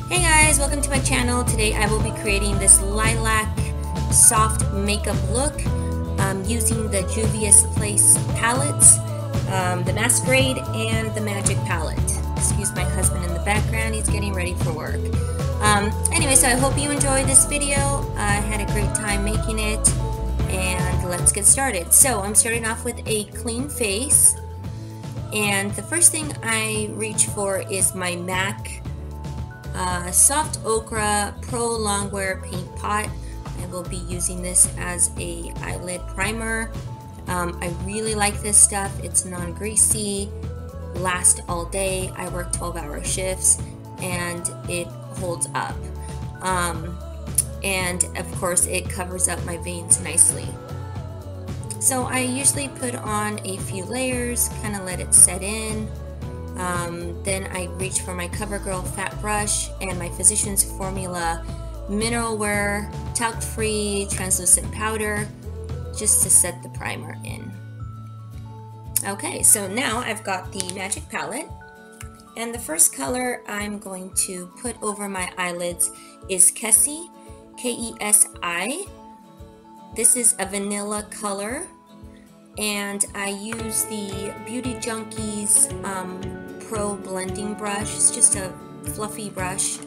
Hey guys, welcome to my channel. Today I will be creating this lilac soft makeup look using the Juvias Place palettes, the Masquerade and the Magic palette. Excuse my husband in the background, he's getting ready for work. Anyway, so I hope you enjoyed this video. I had a great time making it, and let's get started. So I'm starting off with a clean face, and the first thing I reach for is my MAC Soft Ochre Pro Longwear Paint Pot. I will be using this as a eyelid primer. I really like this stuff. It's non-greasy, lasts all day. I work 12-hour shifts and it holds up. And of course it covers up my veins nicely. So I usually put on a few layers, kind of let it set in. Then I reach for my CoverGirl fat brush and my Physicians Formula Mineral Wear talc-free translucent powder just to set the primer in. Okay, so now I've got the Magic palette, and the first color I'm going to put over my eyelids is Kesi, K-E-S-I. This is a vanilla color, and I use the Beauty Junkies Pro blending brush. It's just a fluffy brush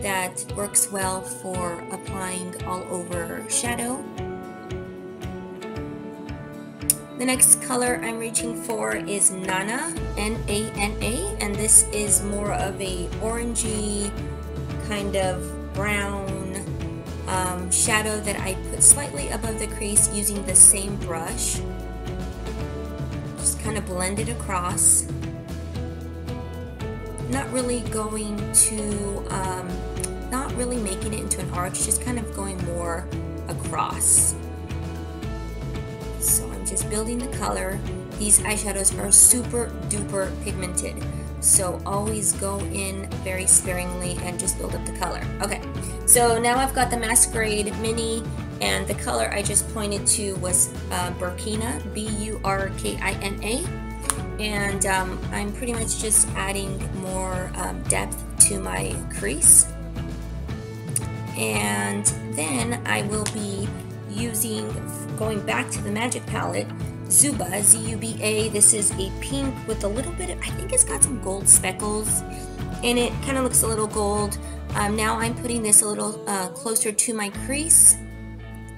that works well for applying all over shadow. The next color I'm reaching for is Nana, N-A-N-A, and this is more of a orangey kind of brown shadow that I put slightly above the crease using the same brush. Just kind of blend it across. Not really going to, not really making it into an arch, just kind of going more across. So I'm just building the color. These eyeshadows are super duper pigmented, so always go in very sparingly and just build up the color. Okay, so now I've got the Masquerade Mini, and the color I just pointed to was Burkina, B-U-R-K-I-N-A. And I'm pretty much just adding more depth to my crease. And then I will be using, going back to the Magic palette, Zuba, Z-U-B-A. This is a pink with a little bit of, I think it's got some gold speckles in it. Kind of looks a little gold. Now I'm putting this a little closer to my crease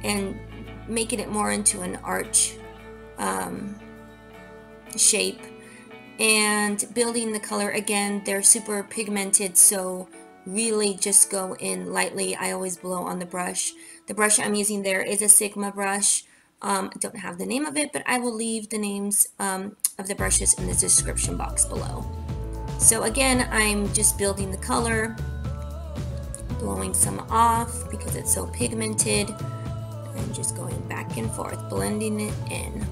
and making it more into an arch shape, and building the color again. They're super pigmented, so really just go in lightly. I always blow on the brush. The brush I'm using there is a Sigma brush. I don't have the name of it, but I will leave the names of the brushes in the description box below. So again, I'm just building the color, blowing some off because it's so pigmented, and just going back and forth, blending it in.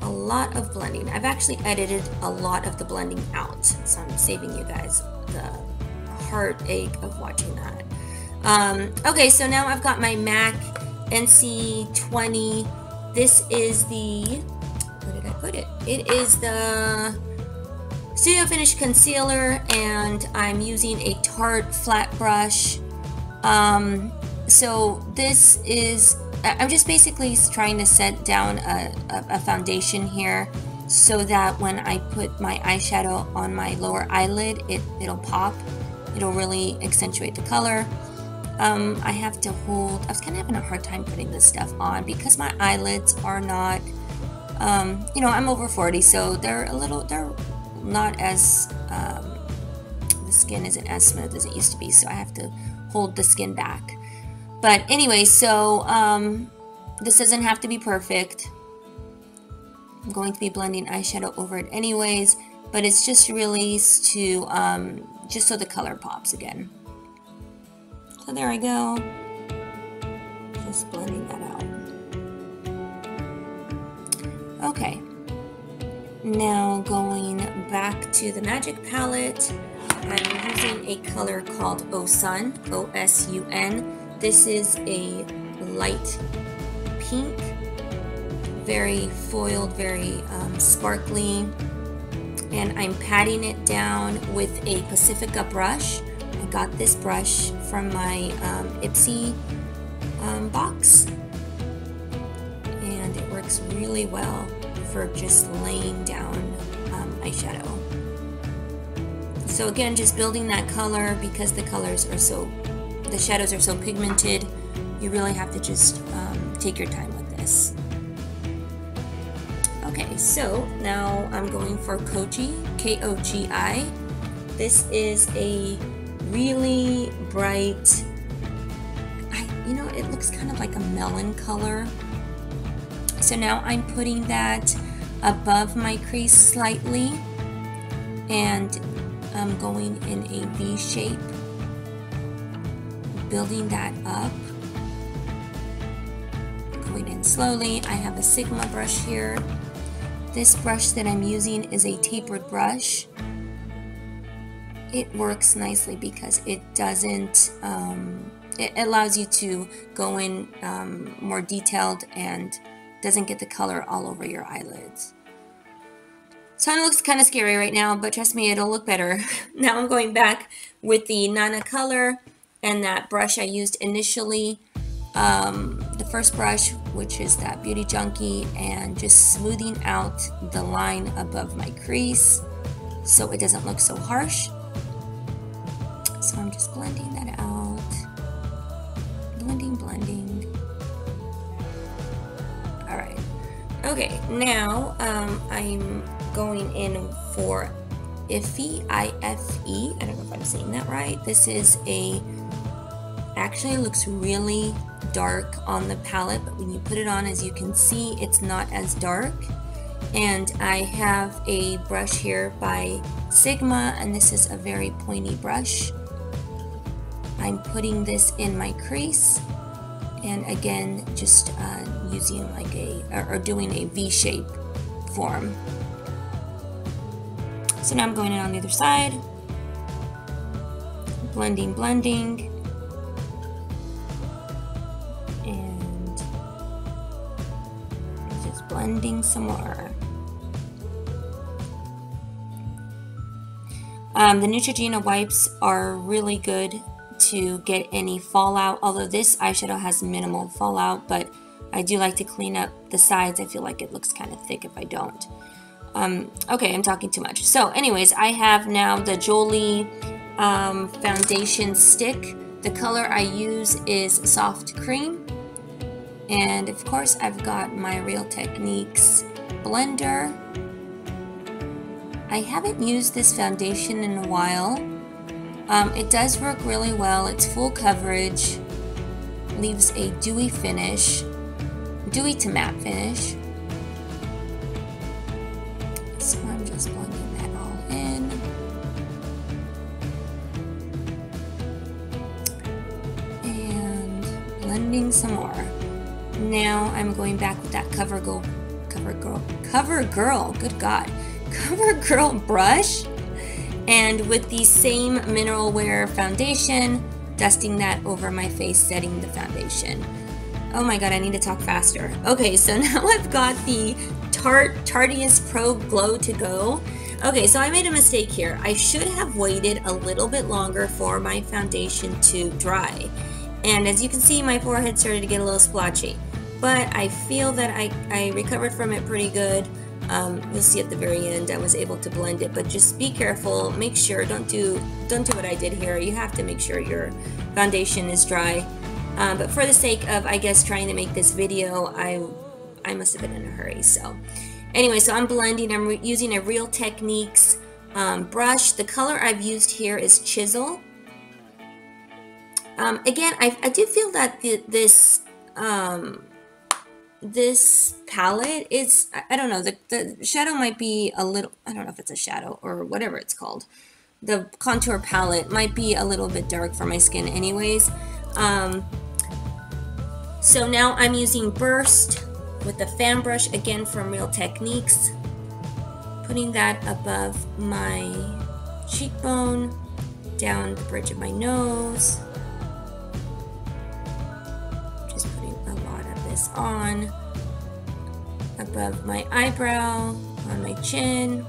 A lot of blending. I've actually edited a lot of the blending out, so I'm saving you guys the heartache of watching that. Okay, so now I've got my MAC NC20. This is the, where did I put it? It is the Studio Finish Concealer, and I'm using a Tarte flat brush. So this is, I'm just basically trying to set down a foundation here so that when I put my eyeshadow on my lower eyelid, it'll pop. It'll really accentuate the color. I have to hold, I was kind of having a hard time putting this stuff on because my eyelids are not, you know, I'm over 40, so they're not as, the skin isn't as smooth as it used to be, so I have to hold the skin back. But anyway, so this doesn't have to be perfect. I'm going to be blending eyeshadow over it anyways, but it's just really to, just so the color pops again. So there I go. Just blending that out. Okay. Now going back to the Magic palette, I'm using a color called O-Sun, O-S-U-N. This is a light pink, very foiled, very sparkly, and I'm patting it down with a Pacifica brush. I got this brush from my Ipsy box, and it works really well for just laying down eyeshadow. So again, just building that color, because the shadows are so pigmented, you really have to just take your time with this. Okay, so now I'm going for Kogi, K-O-G-I. This is a really bright, you know, it looks kind of like a melon color. So now I'm putting that above my crease slightly, and I'm going in a V shape, building that up, going in slowly. I have a Sigma brush here. This brush that I'm using is a tapered brush. It works nicely because it doesn't, it allows you to go in more detailed and doesn't get the color all over your eyelids. So it looks kind of scary right now, but trust me, it'll look better. Now I'm going back with the Nana color and that brush I used initially, the first brush, which is that Beauty Junkie, and just smoothing out the line above my crease so it doesn't look so harsh. So I'm just blending that out, blending. All right, okay, now I'm going in for Iffy, I-F-E, I don't know if I'm saying that right. This is actually looks really dark on the palette, but when you put it on, as you can see, it's not as dark. And I have a brush here by Sigma, and this is a very pointy brush. I'm putting this in my crease, and again, just using like doing a V-shape form. So now I'm going in on the other side, blending, and just blending some more. The Neutrogena wipes are really good to get any fallout, although this eyeshadow has minimal fallout, but I do like to clean up the sides. I feel like it looks kind of thick if I don't. Okay, I'm talking too much. So anyways, I have now the Jolie foundation stick. The color I use is Soft Cream. And of course, I've got my Real Techniques blender. I haven't used this foundation in a while. It does work really well. It's full coverage, leaves a dewy finish, dewy to matte finish. So I'm just blending that all in. And blending some more. Now I'm going back with that CoverGirl, good God, CoverGirl brush, and with the same Mineral Wear foundation, dusting that over my face, setting the foundation. Oh my God, I need to talk faster. Okay, so now I've got the Tartiest Pro Glow to Go. Okay, so I made a mistake here. I should have waited a little bit longer for my foundation to dry. And as you can see, my forehead started to get a little splotchy. But I feel that I recovered from it pretty good. You'll see at the very end I was able to blend it, but just be careful. Make sure, don't do what I did here. You have to make sure your foundation is dry. But for the sake of, I guess, trying to make this video, I must have been in a hurry. So anyway, so I'm blending. I'm using a Real Techniques brush. The color I've used here is Chisel. Again, I do feel that this palette is, I don't know, the shadow might be a little, I don't know if it's a shadow or whatever it's called. The contour palette might be a little bit dark for my skin anyways. So now I'm using Burst with the fan brush, again from Real Techniques, putting that above my cheekbone, down the bridge of my nose, just putting a lot of this on, above my eyebrow, on my chin,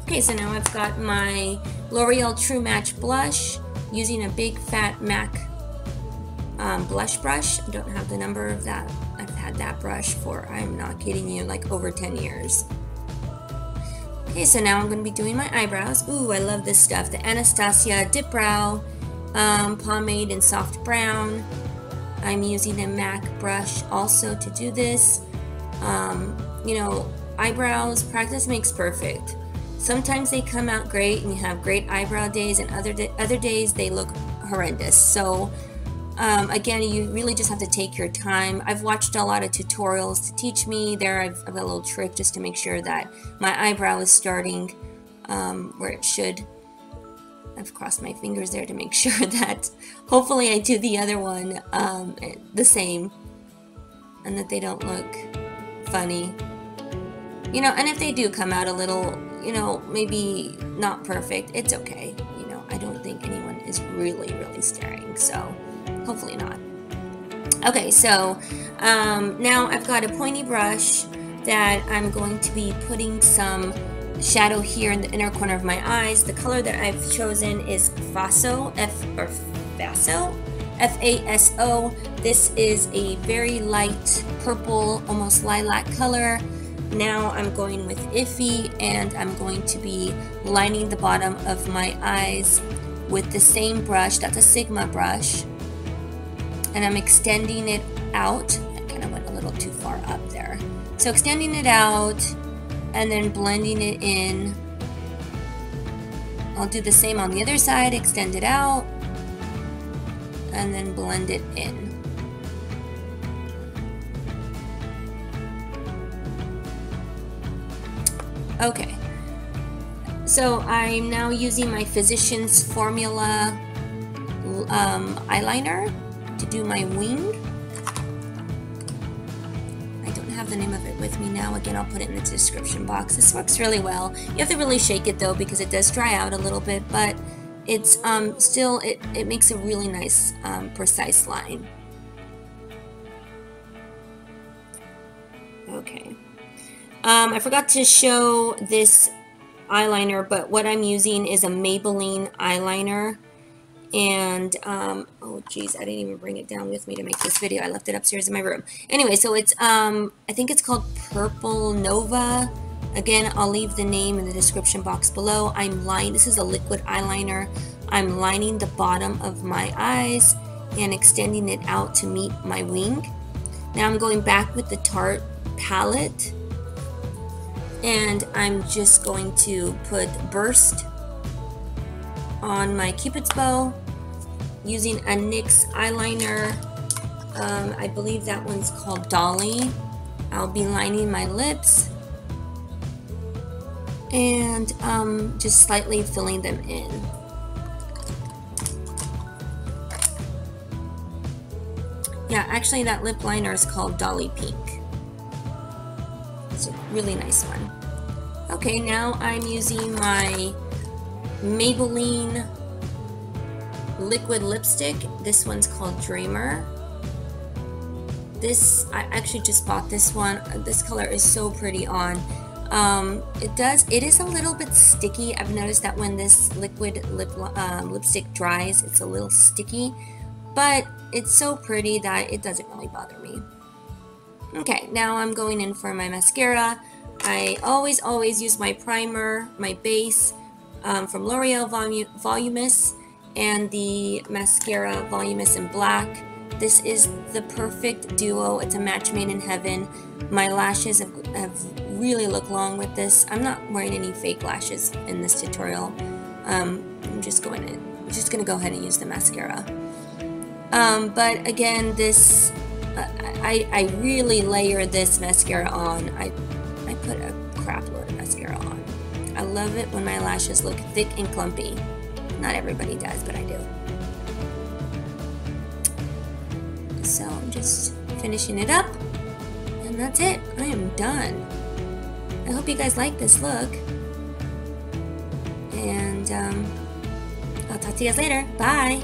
Okay, so now I've got my L'Oreal True Match blush using a big fat MAC blush brush. I don't have the number of that. I've had that brush for, I'm not kidding you, like over 10 years. Okay, so now I'm going to be doing my eyebrows. Ooh, I love this stuff. The Anastasia Dipbrow Pomade in Soft Brown. I'm using a MAC brush also to do this. You know, eyebrows, practice makes perfect. Sometimes they come out great and you have great eyebrow days, and other days they look horrendous. So again, you really just have to take your time. I've watched a lot of tutorials to teach me. There I've got a little trick just to make sure that my eyebrow is starting where it should. I've crossed my fingers there to make sure that hopefully I do the other one the same and that they don't look funny. You know, and if they do come out a little, you know, maybe not perfect, it's okay. You know, I don't think anyone is really staring, so hopefully not. Okay, so now I've got a pointy brush that I'm going to be putting some shadow here in the inner corner of my eyes. The color that I've chosen is Faso, F-A-S-O. This is a very light purple, almost lilac color. Now I'm going with Iffy, and I'm going to be lining the bottom of my eyes with the same brush. That's a Sigma brush. And I'm extending it out. I kind of went a little too far up there. So extending it out and then blending it in. I'll do the same on the other side, extend it out and then blend it in. Okay, so I'm now using my Physicians Formula eyeliner to do my wing. I don't have the name of it with me now. Again, I'll put it in the description box. This works really well. You have to really shake it though because it does dry out a little bit, but it's still, it makes a really nice precise line. Okay. I forgot to show this eyeliner, but what I'm using is a Maybelline eyeliner. And, oh geez, I didn't even bring it down with me to make this video. I left it upstairs in my room. Anyway, so it's, I think it's called Purple Nova. Again, I'll leave the name in the description box below. This is a liquid eyeliner. I'm lining the bottom of my eyes and extending it out to meet my wing. Now I'm going back with the Tarte palette. And I'm just going to put Burst on my Cupid's bow using a NYX eyeliner. I believe that one's called Dolly. I'll be lining my lips and just slightly filling them in. Yeah, actually that lip liner is called Dolly Pink. It's a really nice one. Okay, now I'm using my Maybelline Liquid Lipstick. This one's called Dreamer. I actually just bought this one. This color is so pretty on. It is a little bit sticky. I've noticed that when this liquid lipstick dries, it's a little sticky, but it's so pretty that it doesn't really bother me. Okay, now I'm going in for my mascara. I always use my primer, my base from L'Oreal Voluminous, and the mascara Voluminous in black. This is the perfect duo. It's a match made in heaven. My lashes have really looked long with this. I'm not wearing any fake lashes in this tutorial. I'm just gonna go ahead and use the mascara. But again, this I really layer this mascara on. I put a crap load of mascara on. I love it when my lashes look thick and clumpy. Not everybody does, but I do. So I'm just finishing it up, and that's it. I am done. I hope you guys like this look, and I'll talk to you guys later. Bye!